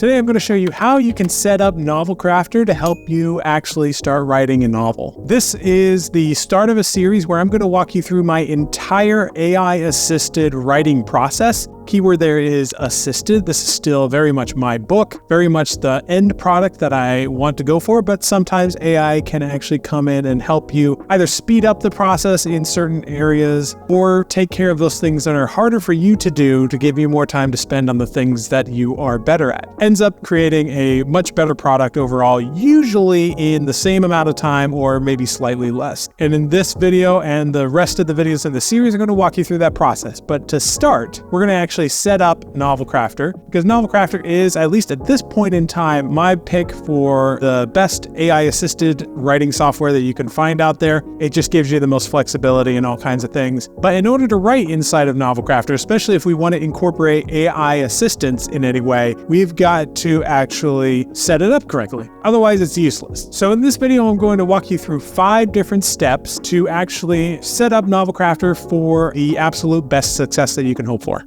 Today I'm going to show you how you can set up Novelcrafter to help you actually start writing a novel. This is the start of a series where I'm going to walk you through my entire AI-assisted writing process. Keyword there is assisted. This is still very much my book, very much the end product that I want to go for, but sometimes AI can actually come in and help you either speed up the process in certain areas or take care of those things that are harder for you to do to give you more time to spend on the things that you are better at. Ends up creating a much better product overall, usually in the same amount of time or maybe slightly less. And in this video and the rest of the videos in the series, I'm going to walk you through that process. But to start, we're going to actually set up Novelcrafter, because Novelcrafter is, at least at this point in time, my pick for the best AI-assisted writing software that you can find out there. It just gives you the most flexibility and all kinds of things. But in order to write inside of Novelcrafter, especially if we want to incorporate AI assistance in any way, we've got to actually set it up correctly. Otherwise, it's useless. So in this video, I'm going to walk you through 5 different steps to actually set up Novelcrafter for the absolute best success that you can hope for.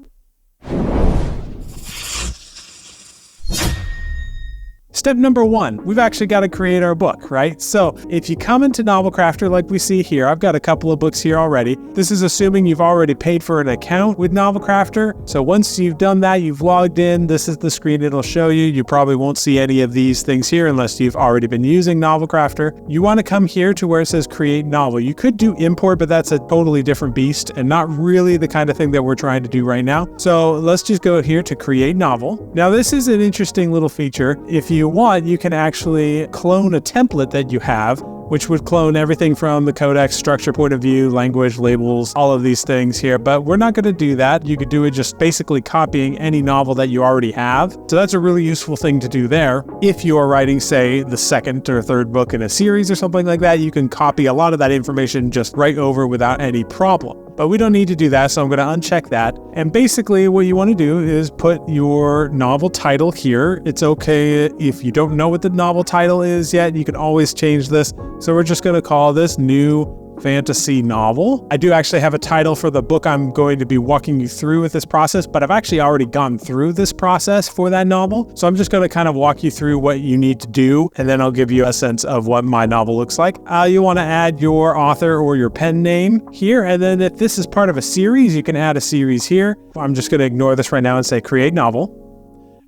Step number 1, we've actually got to create our book, right? So if you come into Novelcrafter like we see here, I've got a couple of books here already. This is assuming you've already paid for an account with Novelcrafter. So once you've done that, you've logged in, this is the screen it'll show you. You probably won't see any of these things here unless you've already been using Novelcrafter. You want to come here to where it says create novel. You could do import, but that's a totally different beast and not really the kind of thing that we're trying to do right now. So let's just go here to create novel. Now this is an interesting little feature. If you want, you can actually clone a template that you have, which would clone everything from the codex structure point of view, language, labels, all of these things here. But we're not going to do that. You could do it just basically copying any novel that you already have. So that's a really useful thing to do there. If you are writing, say, the second or third book in a series or something like that, you can copy a lot of that information just right over without any problem. But we don't need to do that, so I'm going to uncheck that. And basically what you want to do is put your novel title here. It's okay if you don't know what the novel title is yet, you can always change this. So we're just going to call this New Fantasy Novel. I do actually have a title for the book I'm going to be walking you through with this process, but I've actually already gone through this process for that novel. So I'm just going to kind of walk you through what you need to do, and then I'll give you a sense of what my novel looks like. You want to add your author or your pen name here, and then if this is part of a series, you can add a series here. I'm just going to ignore this right now and say create novel.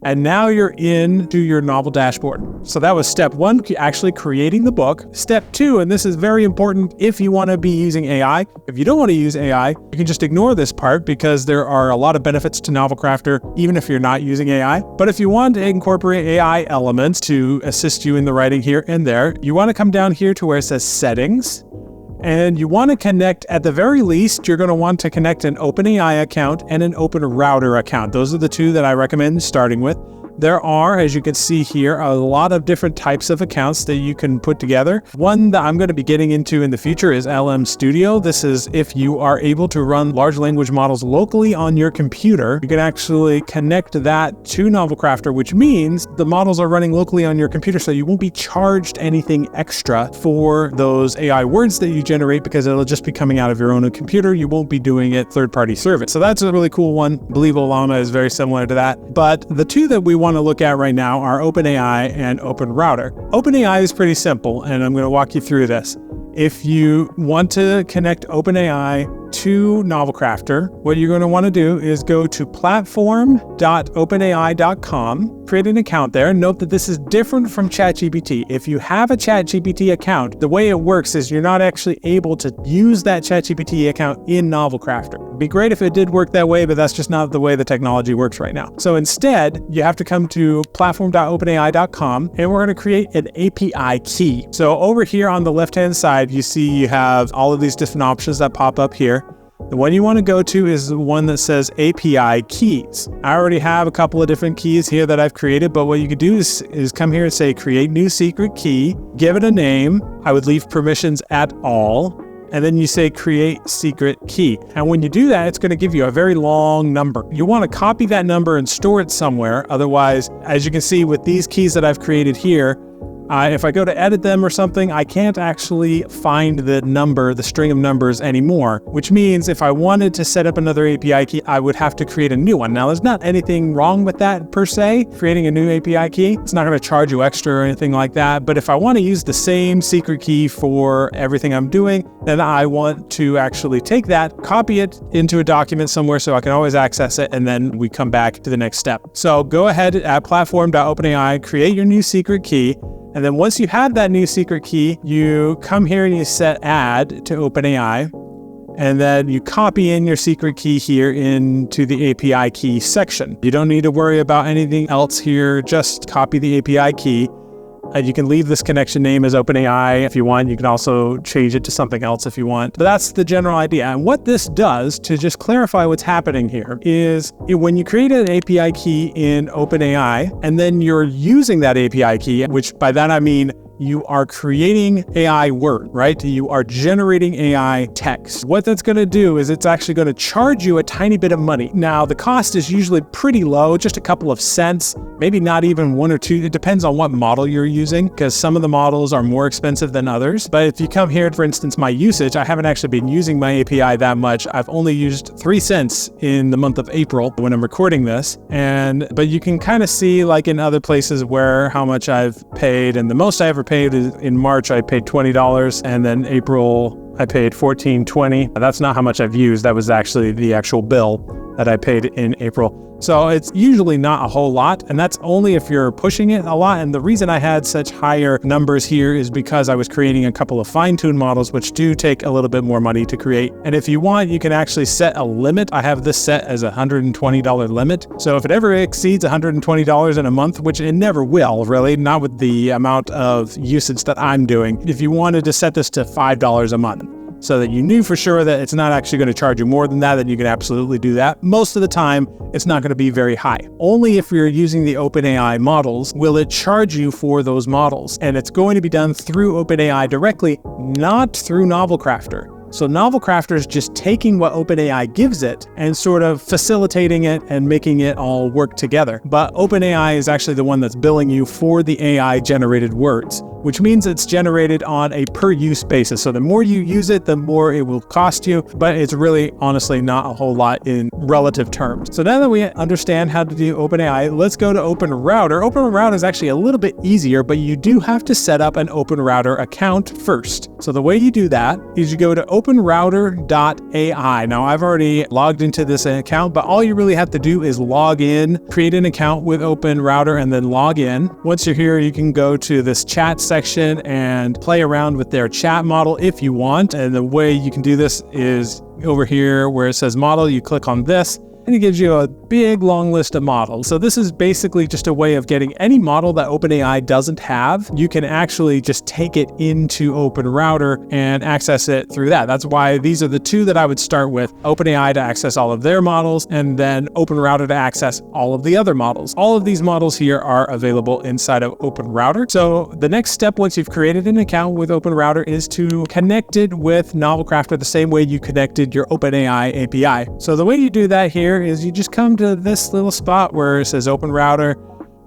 And now you're into your novel dashboard. So that was step 1, actually creating the book. Step 2, and this is very important if you want to be using AI. If you don't want to use AI, you can just ignore this part because there are a lot of benefits to Novelcrafter, even if you're not using AI. But if you want to incorporate AI elements to assist you in the writing here and there, you want to come down here to where it says settings. And you want to connect, at the very least, you're going to want to connect an OpenAI account and an OpenRouter account. Those are the 2 that I recommend starting with. There are, as you can see here, a lot of different types of accounts that you can put together. One that I'm going to be getting into in the future is LM Studio. This is if you are able to run large language models locally on your computer. You can actually connect that to Novelcrafter, which means the models are running locally on your computer, so you won't be charged anything extra for those AI words that you generate because it'll just be coming out of your own computer. You won't be doing it third-party service. So that's a really cool one. I believe Olama is very similar to that. But the 2 that we want to look at right now are OpenAI and OpenRouter. OpenAI is pretty simple, and I'm going to walk you through this. If you want to connect OpenAI to Novelcrafter, what you're going to want to do is go to platform.openai.com, create an account there. Note that this is different from ChatGPT. If you have a ChatGPT account, the way it works is you're not actually able to use that ChatGPT account in Novelcrafter. It'd be great if it did work that way, but that's just not the way the technology works right now. So instead, you have to come to platform.openai.com, and we're going to create an API key. So over here on the left-hand side, you see you have all of these different options that pop up here. The one you want to go to is the one that says API keys. I already have a couple of different keys here that I've created, but what you could do is come here and say create new secret key, give it a name. I would leave permissions at all, and then you say create secret key. And when you do that, it's going to give you a very long number. You want to copy that number and store it somewhere. Otherwise, as you can see with these keys that I've created here, If I go to edit them or something, I can't actually find the string of numbers anymore, which means if I wanted to set up another API key, I would have to create a new one. Now, there's not anything wrong with that per se, creating a new API key. It's not going to charge you extra or anything like that. But if I want to use the same secret key for everything I'm doing, then I want to actually take that, copy it into a document somewhere so I can always access it, and then we come back to the next step. So go ahead at platform.openai, create your new secret key. And then once you have that new secret key, you come here and you set add to OpenAI, and then you copy in your secret key here into the API key section. You don't need to worry about anything else here, just copy the API key. You can leave this connection name as OpenAI if you want. You can also change it to something else if you want. But that's the general idea. And what this does, to just clarify what's happening here, is when you create an API key in OpenAI, and then you're using that API key, which by that I mean you are creating AI word, right? You are generating AI text. What that's going to do is it's actually going to charge you a tiny bit of money. Now, the cost is usually pretty low, just a couple of cents, maybe not even 1 or 2. It depends on what model you're using, because some of the models are more expensive than others. But if you come here, for instance, my usage, I haven't actually been using my API that much. I've only used 3 cents in the month of April when I'm recording this. But you can kind of see, like in other places, where how much I've paid, and the most I ever paid is in March. I paid $20, and then April I paid $14.20. That's not how much I've used. That was actually the actual bill that I paid in April. So it's usually not a whole lot, and that's only if you're pushing it a lot. And the reason I had such higher numbers here is because I was creating a couple of fine-tuned models, which do take a little bit more money to create. And if you want, you can actually set a limit. I have this set as a $120 limit. So if it ever exceeds $120 in a month, which it never will, really, not with the amount of usage that I'm doing, if you wanted to set this to $5 a month, so that you knew for sure that it's not actually going to charge you more than that, then you can absolutely do that. Most of the time, it's not going to be very high. Only if you're using the OpenAI models will it charge you for those models. And it's going to be done through OpenAI directly, not through Novelcrafter. So Novelcrafter is just taking what OpenAI gives it and sort of facilitating it and making it all work together. But OpenAI is actually the one that's billing you for the AI generated words, which means it's generated on a per use basis. So the more you use it, the more it will cost you, but it's really honestly not a whole lot in relative terms. So now that we understand how to do OpenAI, let's go to OpenRouter. OpenRouter is actually a little bit easier, but you do have to set up an OpenRouter account first. So the way you do that is you go to openrouter.ai. Now I've already logged into this account, but all you really have to do is log in, create an account with OpenRouter, and then log in. Once you're here, you can go to this chat section and play around with their chat model if you want. And the way you can do this is over here where it says model, you click on this, and it gives you a big long list of models. So this is basically just a way of getting any model that OpenAI doesn't have. You can actually just take it into OpenRouter and access it through that. That's why these are the two that I would start with: OpenAI to access all of their models, and then OpenRouter to access all of the other models. All of these models here are available inside of OpenRouter. So the next step, once you've created an account with OpenRouter, is to connect it with Novelcrafter the same way you connected your OpenAI API. So the way you do that here is you just come to this little spot where it says OpenRouter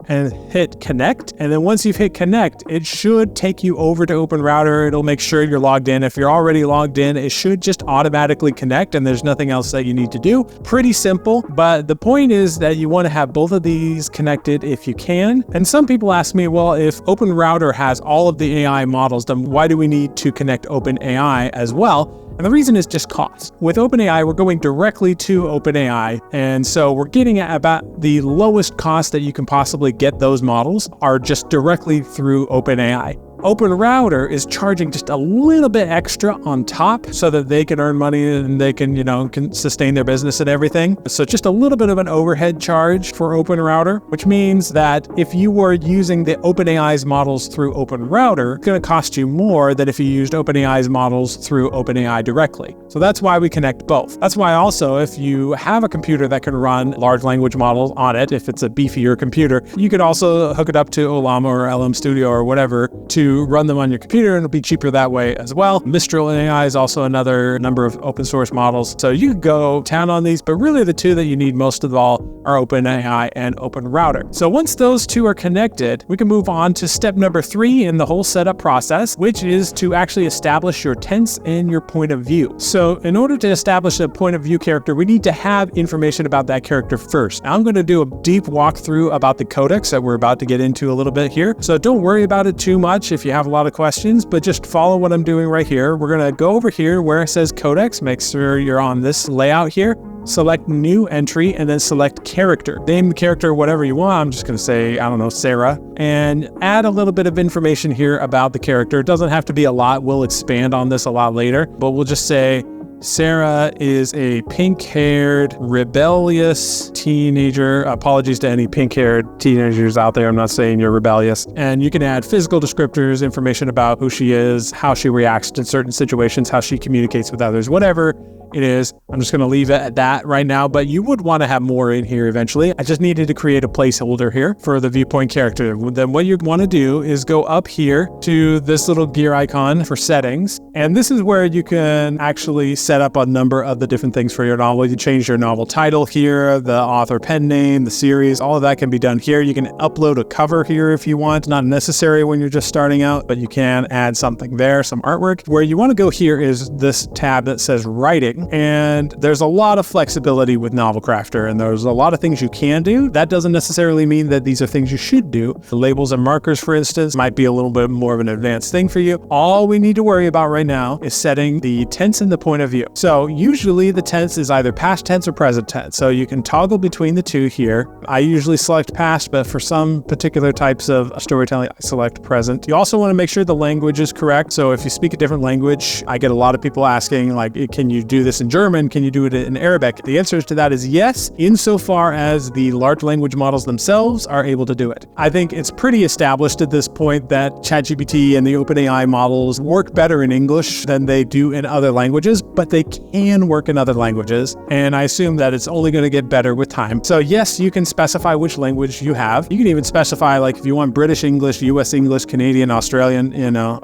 and hit connect. And then once you've hit connect, it should take you over to OpenRouter. It'll make sure you're logged in. If you're already logged in, it should just automatically connect, and there's nothing else that you need to do. Pretty simple, but the point is that you want to have both of these connected if you can. And some people ask me, well, if OpenRouter has all of the AI models, then why do we need to connect OpenAI as well? And the reason is just cost. With OpenAI, we're going directly to OpenAI, and so we're getting at about the lowest cost that you can possibly get those models are just directly through OpenAI. OpenRouter is charging just a little bit extra on top so that they can earn money and they can, can sustain their business and everything. So just a little bit of an overhead charge for OpenRouter, which means that if you were using the OpenAI's models through OpenRouter, it's going to cost you more than if you used OpenAI's models through OpenAI directly. So that's why we connect both. That's why also, if you have a computer that can run large language models on it, if it's a beefier computer, you could also hook it up to Ollama or LM Studio or whatever to run them on your computer, and it'll be cheaper that way as well. Mistral AI is also another number of open source models. So you could go town on these, but really the two that you need most of all are OpenAI and OpenRouter. So once those two are connected, we can move on to step number 3 in the whole setup process, which is to actually establish your tense and your point of view. So in order to establish a point of view character, we need to have information about that character first. Now I'm going to do a deep walkthrough about the codex that we're about to get into a little bit here. So don't worry about it too much if you have a lot of questions, but just follow what I'm doing right here. We're going to go over here where it says codex. Make sure you're on this layout here. Select new entry and then select character. Name the character whatever you want. I'm just going to say, I don't know, Sarah, and add a little bit of information here about the character. It doesn't have to be a lot. We'll expand on this a lot later, but we'll just say Sarah is a pink-haired, rebellious teenager. Apologies to any pink-haired teenagers out there. I'm not saying you're rebellious. And you can add physical descriptors, information about who she is, how she reacts to certain situations, how she communicates with others, whatever it is. I'm just going to leave it at that right now, but you would want to have more in here eventually. I just needed to create a placeholder here for the viewpoint character. Then what you want to do is go up here to this little gear icon for settings. And this is where you can actually set up a number of the different things for your novel. You change your novel title here, the author pen name, the series, all of that can be done here. You can upload a cover here if you want. Not necessary when you're just starting out, but you can add something there, some artwork. Where you want to go here is this tab that says writing. And there's a lot of flexibility with Novelcrafter, and there's a lot of things you can do. That doesn't necessarily mean that these are things you should do. The labels and markers, for instance, might be a little bit more of an advanced thing for you. All we need to worry about right now is setting the tense and the point of view. So usually the tense is either past tense or present tense. So you can toggle between the two here. I usually select past, but for some particular types of storytelling, I select present. You also want to make sure the language is correct. So if you speak a different language, I get a lot of people asking, like, can you do this in German? Can you do it in Arabic? The answer to that is yes, insofar as the large language models themselves are able to do it. I think it's pretty established at this point that ChatGPT and the OpenAI models work better in English than they do in other languages, but they can work in other languages. And I assume that it's only going to get better with time. So yes, you can specify which language you have. You can even specify, like, if you want British English, US English, Canadian, Australian,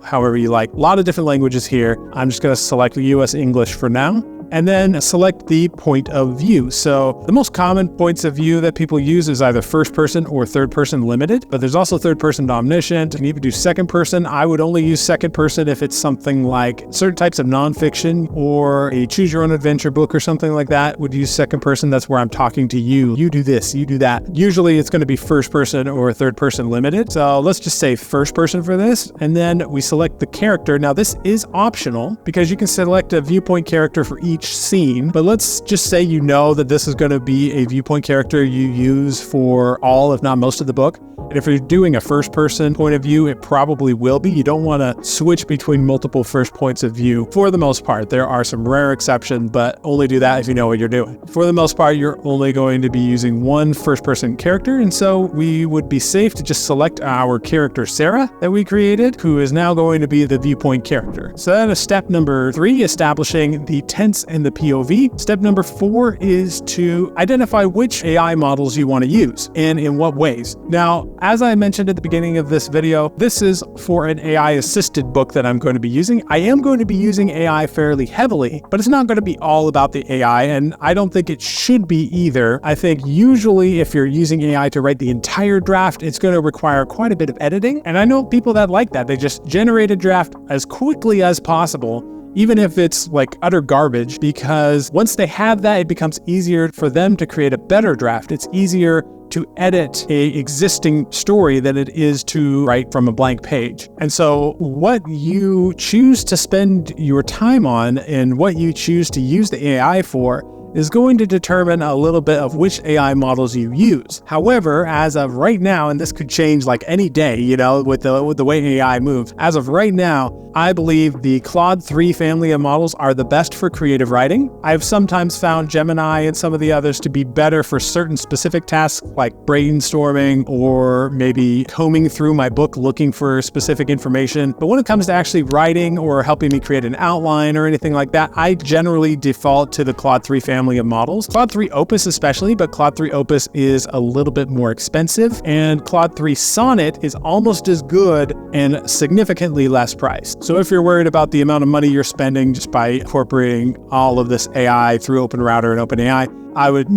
however you like. A lot of different languages here. I'm just going to select US English for now. And then select the point of view. So the most common points of view that people use is either first person or third person limited, but there's also third person omniscient. You can even do second person. I would only use second person if it's something like certain types of nonfiction or a choose your own adventure book or something like that would use second person. That's where I'm talking to you. You do this, you do that. Usually it's going to be first person or third person limited. So let's just say first person for this. And then we select the character. Now this is optional because you can select a viewpoint character for each scene, but let's just say you know that this is going to be a viewpoint character you use for all, if not most of the book. And if you're doing a first person point of view, it probably will be. You don't want to switch between multiple first points of view for the most part. There are some rare exceptions, but only do that if you know what you're doing. For the most part, you're only going to be using one first person character. And so we would be safe to just select our character Sarah that we created, who is now going to be the viewpoint character. So that is step number 3, establishing the tense and the POV. Step number 4 is to identify which AI models you want to use and in what ways. Now, as I mentioned at the beginning of this video, this is for an AI assisted book that I'm going to be using. I am going to be using AI fairly heavily, but it's not going to be all about the AI, and I don't think it should be either. I think usually if you're using AI to write the entire draft, it's going to require quite a bit of editing. And I know people that like that. They just generate a draft as quickly as possible, even if it's like utter garbage, because once they have that, it becomes easier for them to create a better draft. It's easier to edit a existing story than it is to write from a blank page. And so what you choose to spend your time on and what you choose to use the AI for is going to determine a little bit of which AI models you use. However, as of right now, and this could change like any day, with the way AI moves, as of right now, I believe the Claude 3 family of models are the best for creative writing. I've sometimes found Gemini and some of the others to be better for certain specific tasks like brainstorming or maybe combing through my book looking for specific information. But when it comes to actually writing or helping me create an outline or anything like that, I generally default to the Claude 3 family family of models. Claude 3 Opus especially, but Claude 3 Opus is a little bit more expensive, and Claude 3 Sonnet is almost as good and significantly less priced. So if you're worried about the amount of money you're spending just by incorporating all of this AI through OpenRouter and OpenAI, I would,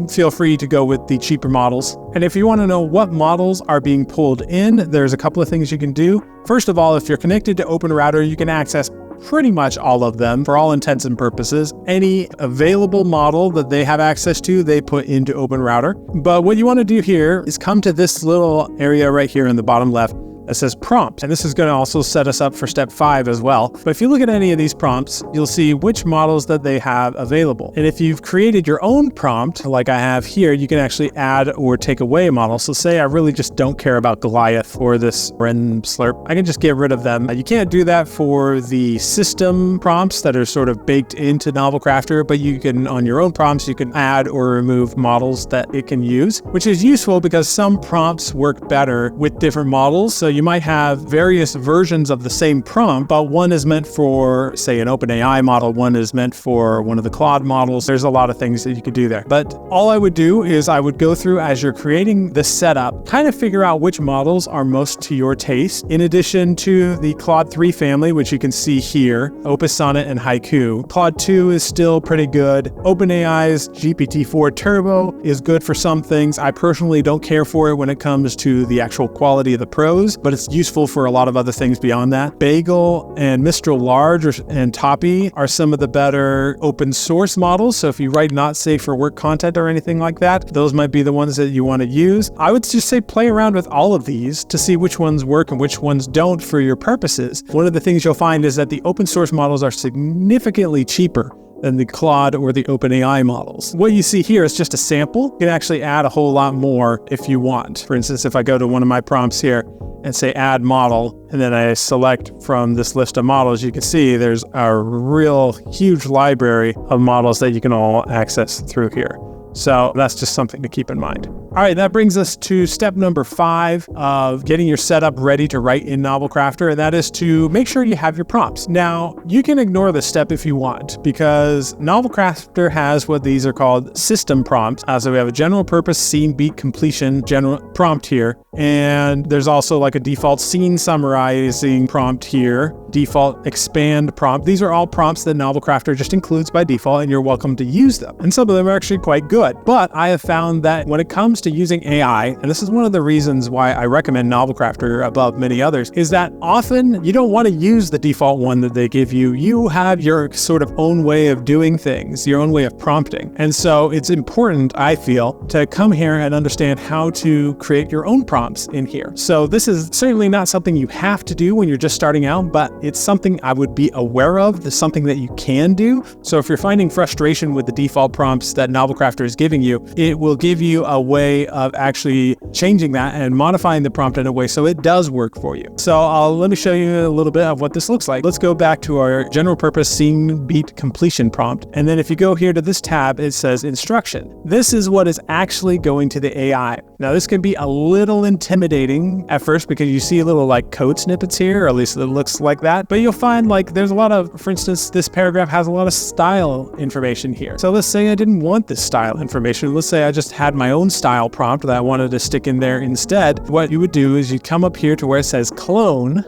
feel free to go with the cheaper models. And if you want to know what models are being pulled in, there's a couple of things you can do. First of all, if you're connected to OpenRouter, you can access pretty much all of them for all intents and purposes. Any available model that they have access to, they put into OpenRouter. But what you want to do here is come to this little area right here in the bottom left. It says prompt, and this is going to also set us up for step 5 as well. But if you look at any of these prompts, you'll see which models that they have available. And if you've created your own prompt, like I have here, you can actually add or take away a model. So say I really just don't care about Goliath or this Ren Slurp, I can just get rid of them. You can't do that for the system prompts that are sort of baked into Novelcrafter, but you can, on your own prompts, you can add or remove models that it can use, which is useful because some prompts work better with different models. So you might have various versions of the same prompt, but one is meant for, say, an OpenAI model, one is meant for one of the Claude models. There's a lot of things that you could do there. But all I would do is I would go through as you're creating the setup, kind of figure out which models are most to your taste. In addition to the Claude 3 family, which you can see here, Opus, Sonnet, and Haiku. Claude 2 is still pretty good. OpenAI's GPT-4 Turbo is good for some things. I personally don't care for it when it comes to the actual quality of the prose, but it's useful for a lot of other things beyond that. Bagel and Mistral Large and Toppy are some of the better open source models. So if you write not safe for work content or anything like that, those might be the ones that you want to use. I would just say play around with all of these to see which ones work and which ones don't for your purposes. One of the things you'll find is that the open source models are significantly cheaper than the Claude or the OpenAI models. What you see here is just a sample. You can actually add a whole lot more if you want. For instance, if I go to one of my prompts here and say add model, and then I select from this list of models, you can see there's a real huge library of models that you can all access through here. So that's just something to keep in mind. All right, that brings us to step number 5 of getting your setup ready to write in Novelcrafter, and that is to make sure you have your prompts. Now, you can ignore this step if you want, because Novelcrafter has what these are called system prompts. So we have a general purpose scene beat completion general prompt here, and there's also like a default scene summarizing prompt here, default expand prompt. These are all prompts that Novelcrafter just includes by default, and you're welcome to use them. And some of them are actually quite good. But I have found that when it comes to using AI, and this is one of the reasons why I recommend Novelcrafter above many others, is that often you don't want to use the default one that they give you. You have your sort of own way of doing things, your own way of prompting. And so it's important, I feel, to come here and understand how to create your own prompts in here. So this is certainly not something you have to do when you're just starting out, but it's something I would be aware of. It's something that you can do. So if you're finding frustration with the default prompts that Novelcrafter is giving you, it will give you a way of actually changing that and modifying the prompt in a way so it does work for you. So let me show you a little bit of what this looks like. Let's go back to our general purpose scene beat completion prompt. And then if you go here to this tab, it says instruction. This is what is actually going to the AI. Now this can be a little intimidating at first because you see little like code snippets here, or at least it looks like that. But you'll find like there's a lot of, for instance, this paragraph has a lot of style information here. So let's say I didn't want this style information. Let's say I just had my own style prompt that I wanted to stick in there instead. What you would do is you'd come up here to where it says clone.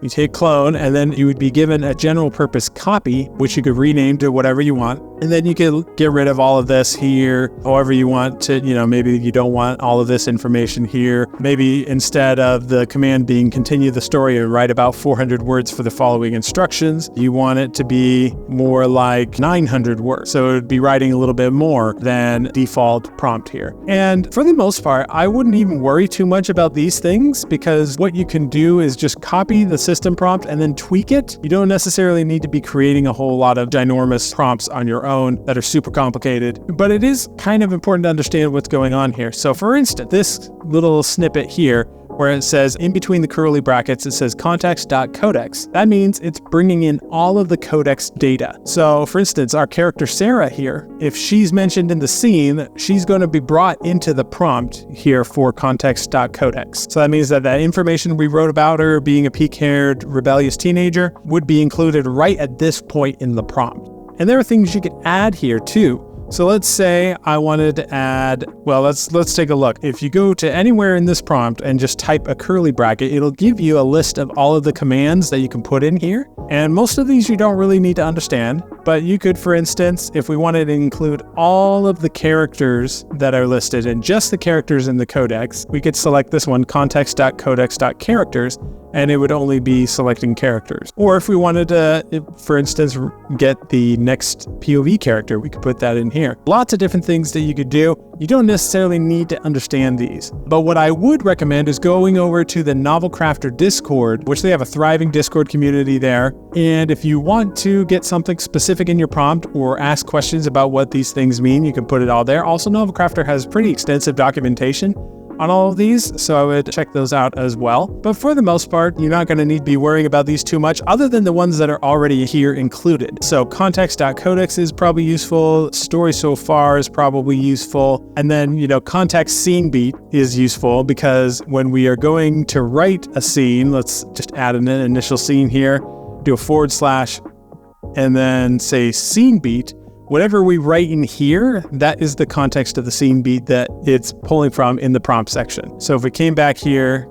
You take clone, and then you would be given a general purpose copy, which you could rename to whatever you want. And then you could get rid of all of this here, however you want to, maybe you don't want all of this information here. Maybe instead of the command being continue the story and write about 400 words for the following instructions, you want it to be more like 900 words. So it would be writing a little bit more than default prompt here. And for the most part, I wouldn't even worry too much about these things, because what you can do is just copy the system prompt and then tweak it. You don't necessarily need to be creating a whole lot of ginormous prompts on your own that are super complicated, but it is kind of important to understand what's going on here. So for instance, this little snippet here, where it says in between the curly brackets, it says context.codex. That means it's bringing in all of the codex data. So for instance, our character Sarah here, if she's mentioned in the scene, she's going to be brought into the prompt here for context.codex. So that means that that information we wrote about her being a pink-haired rebellious teenager would be included right at this point in the prompt. And there are things you could add here too. So let's say I wanted to add, well, let's take a look. If you go to anywhere in this prompt and just type a curly bracket, it'll give you a list of all of the commands that you can put in here. And most of these you don't really need to understand, but you could, for instance, if we wanted to include all of the characters that are listed and just the characters in the codex, we could select this one, context.codex.characters, and it would only be selecting characters. Or if we wanted to, for instance, get the next POV character, we could put that in here. Lots of different things that you could do. You don't necessarily need to understand these. But what I would recommend is going over to the Novelcrafter Discord, which they have a thriving Discord community there. And if you want to get something specific in your prompt or ask questions about what these things mean, you can put it all there. Also, Novelcrafter has pretty extensive documentation on all of these, so I would check those out as well. But for the most part, you're not going to need to be worrying about these too much, other than the ones that are already here included. So context.codex is probably useful, story so far is probably useful, and then, context scene beat is useful because when we are going to write a scene, let's just add an initial scene here, do a / and then say scene beat. Whatever we write in here, that is the context of the scene beat that it's pulling from in the prompt section. So if we came back here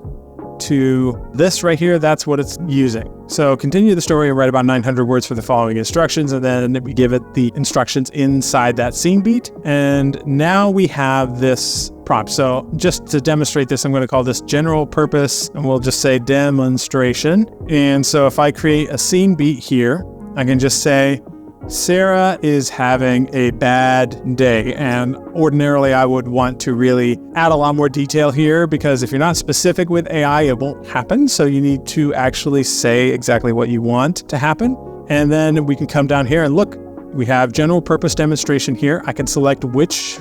to this right here, that's what it's using. So continue the story and write about 900 words for the following instructions, and then we give it the instructions inside that scene beat. And now we have this prompt. So just to demonstrate this, I'm going to call this general purpose, and we'll just say demonstration. And so if I create a scene beat here, I can just say, Sarah is having a bad day, and ordinarily I would want to really add a lot more detail here because if you're not specific with AI, it won't happen. So you need to actually say exactly what you want to happen. And then we can come down here and look, we have general purpose demonstration here. I can select which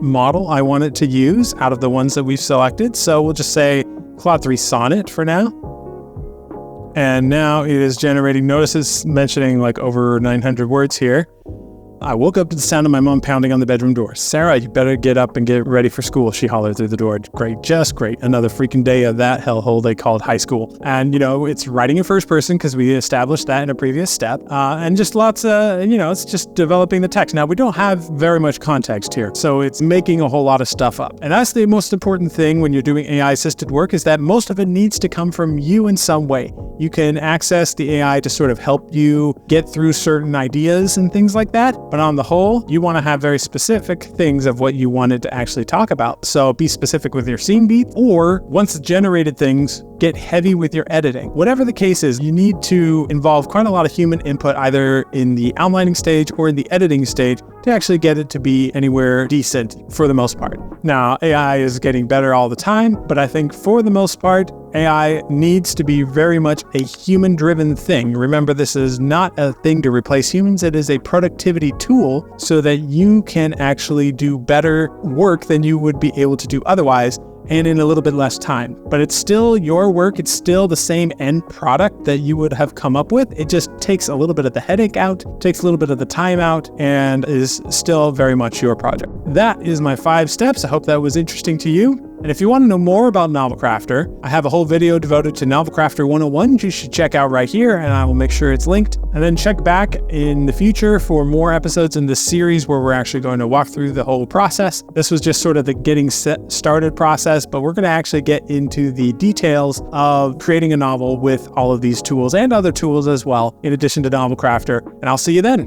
model I want it to use out of the ones that we've selected. So we'll just say Claude 3 Sonnet for now. And now it is generating notices mentioning like over 900 words here. I woke up to the sound of my mom pounding on the bedroom door. Sarah, you better get up and get ready for school, she hollered through the door. Great, just great. Another freaking day of that hellhole they called high school. And, it's writing in first person because we established that in a previous step. And just lots of, it's just developing the text. Now, we don't have very much context here, so it's making a whole lot of stuff up. And that's the most important thing when you're doing AI-assisted work is that most of it needs to come from you in some way. You can access the AI to sort of help you get through certain ideas and things like that. But on the whole, you want to have very specific things of what you wanted to actually talk about. So be specific with your scene beat, or once generated things, get heavy with your editing. Whatever the case is, you need to involve quite a lot of human input either in the outlining stage or in the editing stage to actually get it to be anywhere decent for the most part. Now, AI is getting better all the time, but I think for the most part, AI needs to be very much a human-driven thing. Remember, this is not a thing to replace humans. It is a productivity tool so that you can actually do better work than you would be able to do otherwise, and in a little bit less time. But it's still your work. It's still the same end product that you would have come up with. It just takes a little bit of the headache out, takes a little bit of the time out, and is still very much your project. That is my 5 steps. I hope that was interesting to you. And if you want to know more about Novelcrafter, I have a whole video devoted to Novelcrafter 101 you should check out right here, and I will make sure it's linked. And then check back in the future for more episodes in this series where we're actually going to walk through the whole process. This was just sort of the getting started process, but we're going to actually get into the details of creating a novel with all of these tools and other tools as well, in addition to Novelcrafter. And I'll see you then.